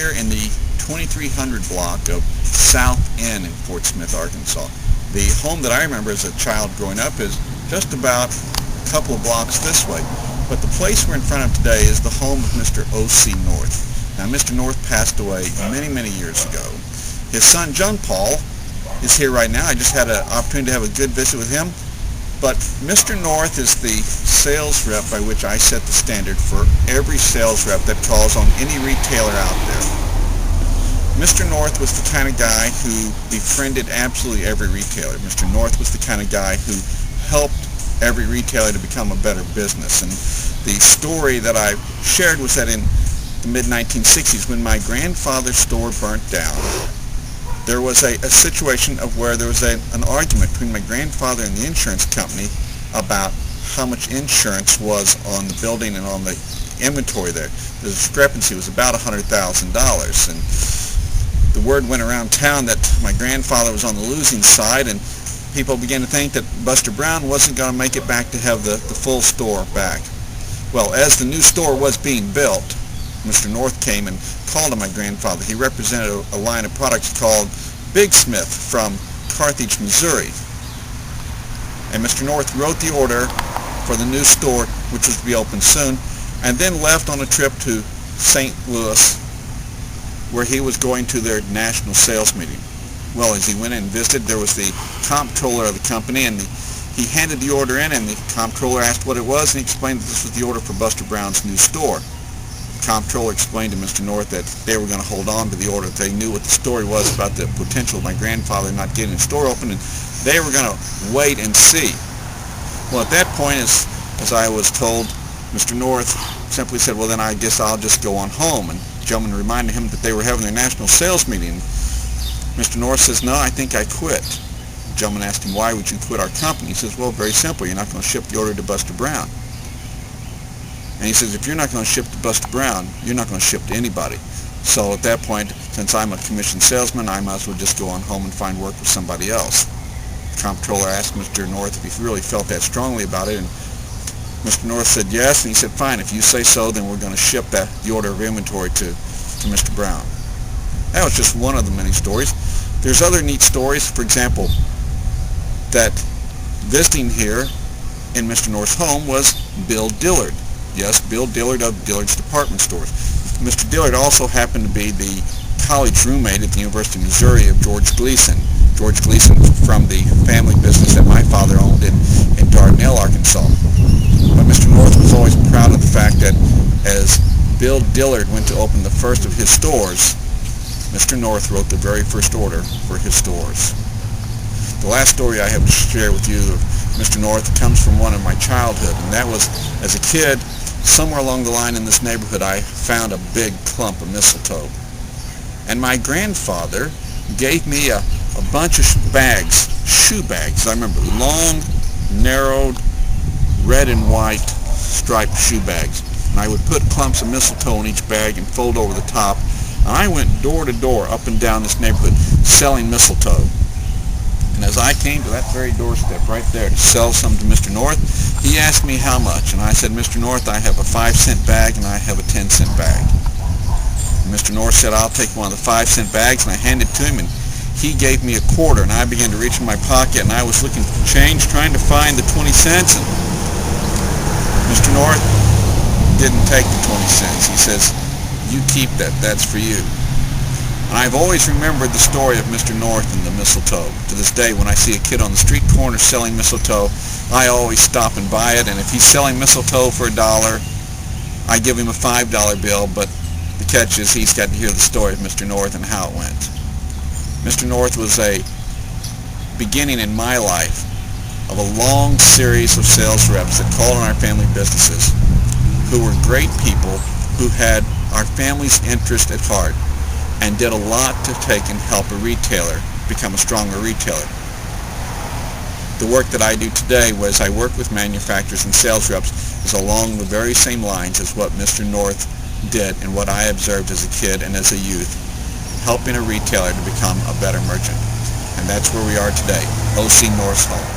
here in the 2300 block of South End in Fort Smith, Arkansas. The home that I remember as a child growing up is just about a couple of blocks this way. But the place we're in front of today is the home of Mr. O.C. North. Now, Mr. North passed away many, many years ago. His son, John Paul, is here right now. I just had an opportunity to have a good visit with him. But Mr. North is the sales rep by which I set the standard for every sales rep that calls on any retailer out there. Mr. North was the kind of guy who befriended absolutely every retailer. Mr. North was the kind of guy who helped every retailer to become a better business. And the story that I shared was that in the mid-1960s, when my grandfather's store burnt down, there was a situation of where there was an argument between my grandfather and the insurance company about how much insurance was on the building and on the inventory there. The discrepancy was about $100,000. And the word went around town that my grandfather was on the losing side, and people began to think that Buster Brown wasn't going to make it back to have the full store back. Well, as the new store was being built, Mr. North came and called on my grandfather. He represented a line of products called Big Smith from Carthage, Missouri. And Mr. North wrote the order for the new store, which was to be opened soon, and then left on a trip to St. Louis, where he was going to their national sales meeting. Well, as he went in and visited, there was the comptroller of the company, and he handed the order in, and the comptroller asked what it was, and he explained that this was the order for Buster Brown's new store. The comptroller explained to Mr. North that they were going to hold on to the order, that they knew what the story was about the potential of my grandfather not getting the store open, and they were going to wait and see. Well, at that point, as I was told, Mr. North simply said, well, then I guess I'll just go on home. And the gentleman reminded him that they were having their national sales meeting. Mr. North says, no, I think I quit. The gentleman asked him, why would you quit our company? He says, well, very simple. You're not going to ship the order to Buster Brown. And he says, if you're not going to ship to Buster Brown, you're not going to ship to anybody. So at that point, since I'm a commissioned salesman, I might as well just go on home and find work with somebody else. The comptroller asked Mr. North if he really felt that strongly about it, and Mr. North said yes, and he said, fine, if you say so, then we're going to ship the order of inventory to Mr. Brown. That was just one of the many stories. There's other neat stories. For example, that visiting here in Mr. North's home was Bill Dillard. Yes, Bill Dillard of Dillard's Department Stores. Mr. Dillard also happened to be the college roommate at the University of Missouri of George Gleason. George Gleason from the family business that my father owned in Dardanelle, Arkansas. But Mr. North was always proud of the fact that as Bill Dillard went to open the first of his stores, Mr. North wrote the very first order for his stores. The last story I have to share with you of Mr. North comes from one of my childhood, and that was, as a kid, somewhere along the line in this neighborhood, I found a big clump of mistletoe. And my grandfather gave me a bunch of bags, shoe bags. I remember long, narrowed, red and white striped shoe bags. And I would put clumps of mistletoe in each bag and fold over the top. And I went door to door up and down this neighborhood selling mistletoe. And as I came to that very doorstep right there to sell some to Mr. North, he asked me how much. And I said, Mr. North, I have a 5-cent bag and I have a 10-cent bag. And Mr. North said, I'll take one of the 5-cent bags, and I handed it to him, and he gave me a quarter, and I began to reach in my pocket, and I was looking for change, trying to find the 20 cents, and Mr. North didn't take the 20 cents. He says, you keep that, that's for you. And I've always remembered the story of Mr. North and the mistletoe. To this day, when I see a kid on the street corner selling mistletoe, I always stop and buy it, and if he's selling mistletoe for $1, I give him a $5 bill, but the catch is he's got to hear the story of Mr. North and how it went. Mr. North was a beginning in my life of a long series of sales reps that called on our family businesses, who were great people, who had our family's interest at heart, and did a lot to take and help a retailer become a stronger retailer. The work that I do today, as I work with manufacturers and sales reps, is along the very same lines as what Mr. North did and what I observed as a kid and as a youth, helping a retailer to become a better merchant. And that's where we are today, O.C. North's home.